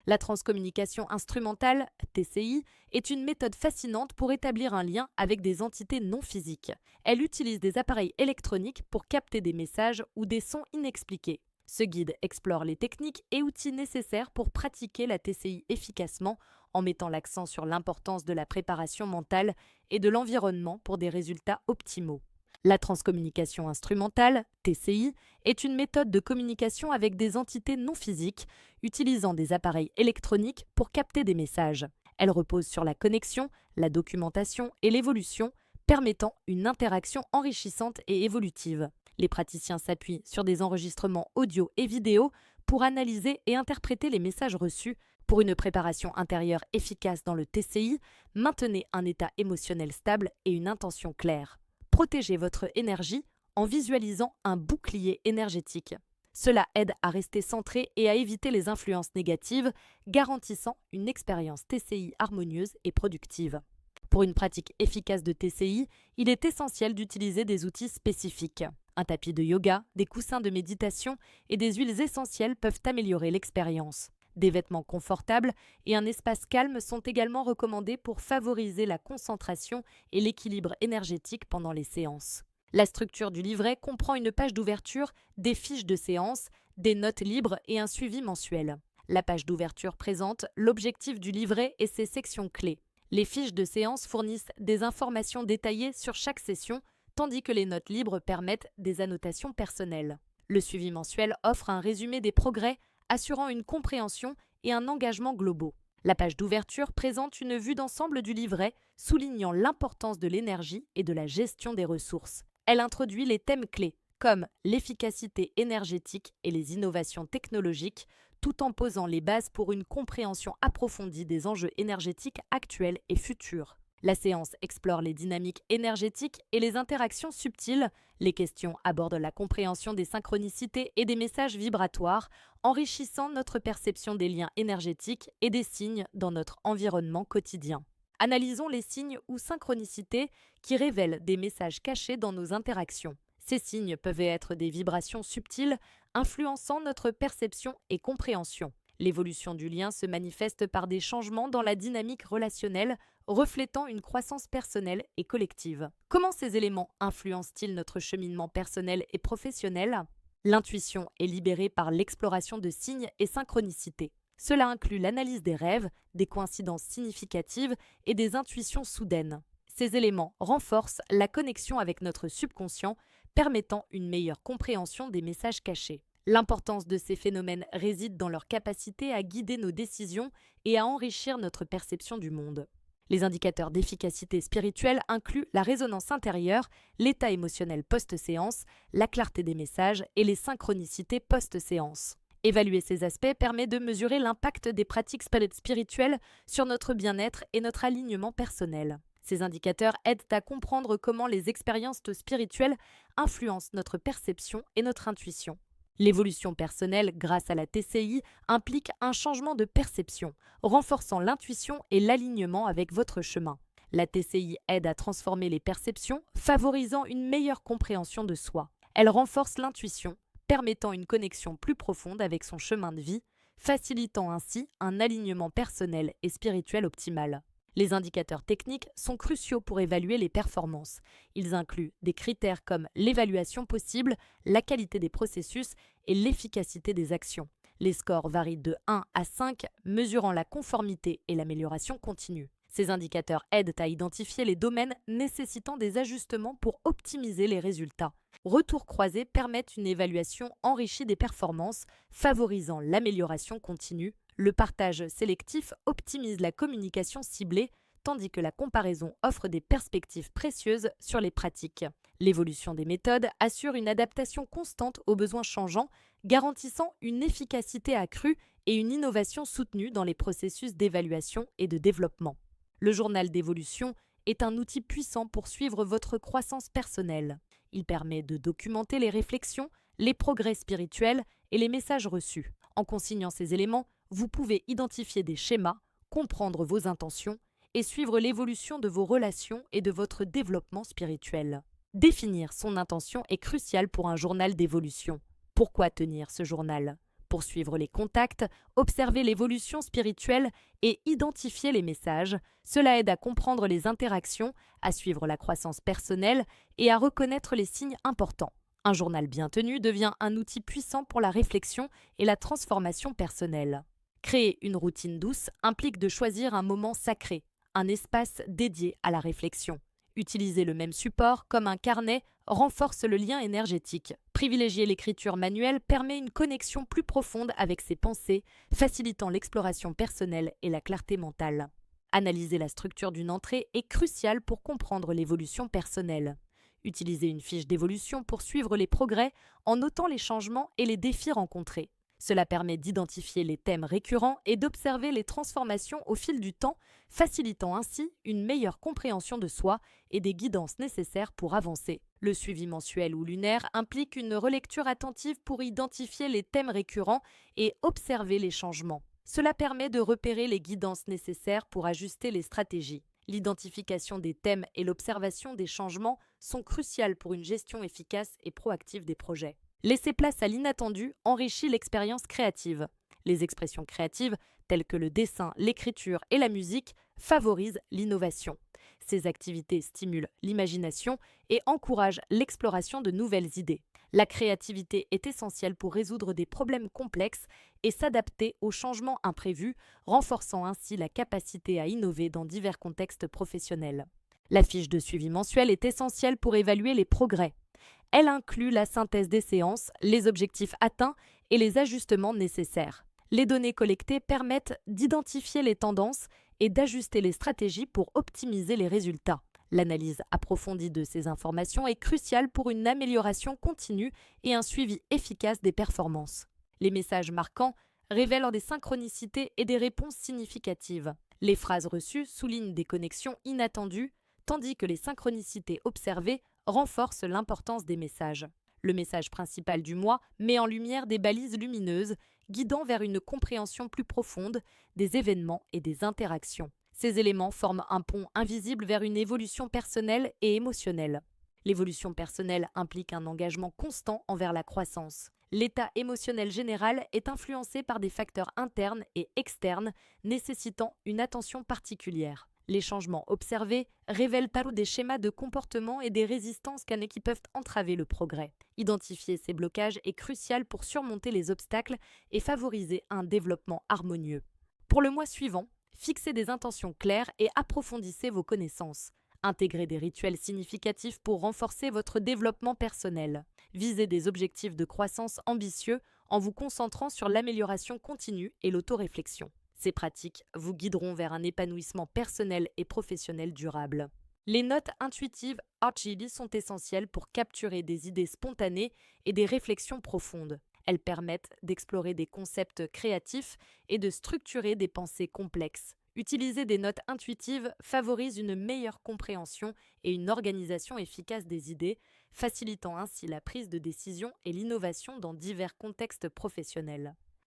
La transcommunication instrumentale, TCI, est une méthode fascinante pour établir un lien avec des entités non physiques. Elle utilise des appareils électroniques pour capter des messages ou des sons inexpliqués. Ce guide explore les techniques et outils nécessaires pour pratiquer la TCI efficacement en mettant l'accent sur l'importance de la préparation mentale et de l'environnement pour des résultats optimaux. La transcommunication instrumentale, TCI, est une méthode de communication avec des entités non physiques, utilisant des appareils électroniques pour capter des messages. Elle repose sur la connexion, la documentation et l'évolution, permettant une interaction enrichissante et évolutive. Les praticiens s'appuient sur des enregistrements audio et vidéo pour analyser et interpréter les messages reçus. Pour une préparation intérieure efficace dans le TCI, maintenez un état émotionnel stable et une intention claire. Protégez votre énergie en visualisant un bouclier énergétique. Cela aide à rester centré et à éviter les influences négatives, garantissant une expérience TCI harmonieuse et productive. Pour une pratique efficace de TCI, il est essentiel d'utiliser des outils spécifiques. Un tapis de yoga, des coussins de méditation et des huiles essentielles peuvent améliorer l'expérience. Des vêtements confortables et un espace calme sont également recommandés pour favoriser la concentration et l'équilibre énergétique pendant les séances. La structure du livret comprend une page d'ouverture, des fiches de séance, des notes libres et un suivi mensuel. La page d'ouverture présente l'objectif du livret et ses sections clés. Les fiches de séance fournissent des informations détaillées sur chaque session, tandis que les notes libres permettent des annotations personnelles. Le suivi mensuel offre un résumé des progrès, assurant une compréhension et un engagement globaux. La page d'ouverture présente une vue d'ensemble du livret, soulignant l'importance de l'énergie et de la gestion des ressources. Elle introduit les thèmes clés, comme l'efficacité énergétique et les innovations technologiques, tout en posant les bases pour une compréhension approfondie des enjeux énergétiques actuels et futurs. La séance explore les dynamiques énergétiques et les interactions subtiles. Les questions abordent la compréhension des synchronicités et des messages vibratoires, enrichissant notre perception des liens énergétiques et des signes dans notre environnement quotidien. Analysons les signes ou synchronicités qui révèlent des messages cachés dans nos interactions. Ces signes peuvent être des vibrations subtiles, influençant notre perception et compréhension. L'évolution du lien se manifeste par des changements dans la dynamique relationnelle, reflétant une croissance personnelle et collective. Comment ces éléments influencent-ils notre cheminement personnel et professionnel ? L'intuition est libérée par l'exploration de signes et synchronicités. Cela inclut l'analyse des rêves, des coïncidences significatives et des intuitions soudaines. Ces éléments renforcent la connexion avec notre subconscient, permettant une meilleure compréhension des messages cachés. L'importance de ces phénomènes réside dans leur capacité à guider nos décisions et à enrichir notre perception du monde. Les indicateurs d'efficacité spirituelle incluent la résonance intérieure, l'état émotionnel post-séance, la clarté des messages et les synchronicités post-séance. Évaluer ces aspects permet de mesurer l'impact des pratiques spirituelles sur notre bien-être et notre alignement personnel. Ces indicateurs aident à comprendre comment les expériences spirituelles influencent notre perception et notre intuition. L'évolution personnelle grâce à la TCI implique un changement de perception, renforçant l'intuition et l'alignement avec votre chemin. La TCI aide à transformer les perceptions, favorisant une meilleure compréhension de soi. Elle renforce l'intuition, permettant une connexion plus profonde avec son chemin de vie, facilitant ainsi un alignement personnel et spirituel optimal. Les indicateurs techniques sont cruciaux pour évaluer les performances. Ils incluent des critères comme l'évaluation possible, la qualité des processus et l'efficacité des actions. Les scores varient de 1 à 5, mesurant la conformité et l'amélioration continue. Ces indicateurs aident à identifier les domaines nécessitant des ajustements pour optimiser les résultats. Retours croisés permettent une évaluation enrichie des performances, favorisant l'amélioration continue. Le partage sélectif optimise la communication ciblée, tandis que la comparaison offre des perspectives précieuses sur les pratiques. L'évolution des méthodes assure une adaptation constante aux besoins changeants, garantissant une efficacité accrue et une innovation soutenue dans les processus d'évaluation et de développement. Le journal d'évolution est un outil puissant pour suivre votre croissance personnelle. Il permet de documenter les réflexions, les progrès spirituels et les messages reçus. En consignant ces éléments, vous pouvez identifier des schémas, comprendre vos intentions et suivre l'évolution de vos relations et de votre développement spirituel. Définir son intention est crucial pour un journal d'évolution. Pourquoi tenir ce journal ? Poursuivre les contacts, observer l'évolution spirituelle et identifier les messages, cela aide à comprendre les interactions, à suivre la croissance personnelle et à reconnaître les signes importants. Un journal bien tenu devient un outil puissant pour la réflexion et la transformation personnelle. Créer une routine douce implique de choisir un moment sacré, un espace dédié à la réflexion. Utiliser le même support, comme un carnet, renforce le lien énergétique. Privilégier l'écriture manuelle permet une connexion plus profonde avec ses pensées, facilitant l'exploration personnelle et la clarté mentale. Analyser la structure d'une entrée est crucial pour comprendre l'évolution personnelle. Utilisez une fiche d'évolution pour suivre les progrès en notant les changements et les défis rencontrés. Cela permet d'identifier les thèmes récurrents et d'observer les transformations au fil du temps, facilitant ainsi une meilleure compréhension de soi et des guidances nécessaires pour avancer. Le suivi mensuel ou lunaire implique une relecture attentive pour identifier les thèmes récurrents et observer les changements. Cela permet de repérer les guidances nécessaires pour ajuster les stratégies. L'identification des thèmes et l'observation des changements sont cruciales pour une gestion efficace et proactive des projets. Laisser place à l'inattendu enrichit l'expérience créative. Les expressions créatives, telles que le dessin, l'écriture et la musique, favorisent l'innovation. Ces activités stimulent l'imagination et encouragent l'exploration de nouvelles idées. La créativité est essentielle pour résoudre des problèmes complexes et s'adapter aux changements imprévus, renforçant ainsi la capacité à innover dans divers contextes professionnels. La fiche de suivi mensuel est essentielle pour évaluer les progrès. Elle inclut la synthèse des séances, les objectifs atteints et les ajustements nécessaires. Les données collectées permettent d'identifier les tendances et d'ajuster les stratégies pour optimiser les résultats. L'analyse approfondie de ces informations est cruciale pour une amélioration continue et un suivi efficace des performances. Les messages marquants révèlent des synchronicités et des réponses significatives. Les phrases reçues soulignent des connexions inattendues, tandis que les synchronicités observées renforcent l'importance des messages. Le message principal du mois met en lumière des balises lumineuses, guidant vers une compréhension plus profonde des événements et des interactions. Ces éléments forment un pont invisible vers une évolution personnelle et émotionnelle. L'évolution personnelle implique un engagement constant envers la croissance. L'état émotionnel général est influencé par des facteurs internes et externes nécessitant une attention particulière. Les changements observés révèlent alors des schémas de comportement et des résistances qui peuvent entraver le progrès. Identifier ces blocages est crucial pour surmonter les obstacles et favoriser un développement harmonieux. Pour le mois suivant, fixez des intentions claires et approfondissez vos connaissances. Intégrez des rituels significatifs pour renforcer votre développement personnel. Visez des objectifs de croissance ambitieux en vous concentrant sur l'amélioration continue et l'autoréflexion. Ces pratiques vous guideront vers un épanouissement personnel et professionnel durable. Les notes intuitives Archie sont essentielles pour capturer des idées spontanées et des réflexions profondes. Elles permettent d'explorer des concepts créatifs et de structurer des pensées complexes. Utiliser des notes intuitives favorise une meilleure compréhension et une organisation efficace des idées, facilitant ainsi la prise de décision et l'innovation dans divers contextes professionnels.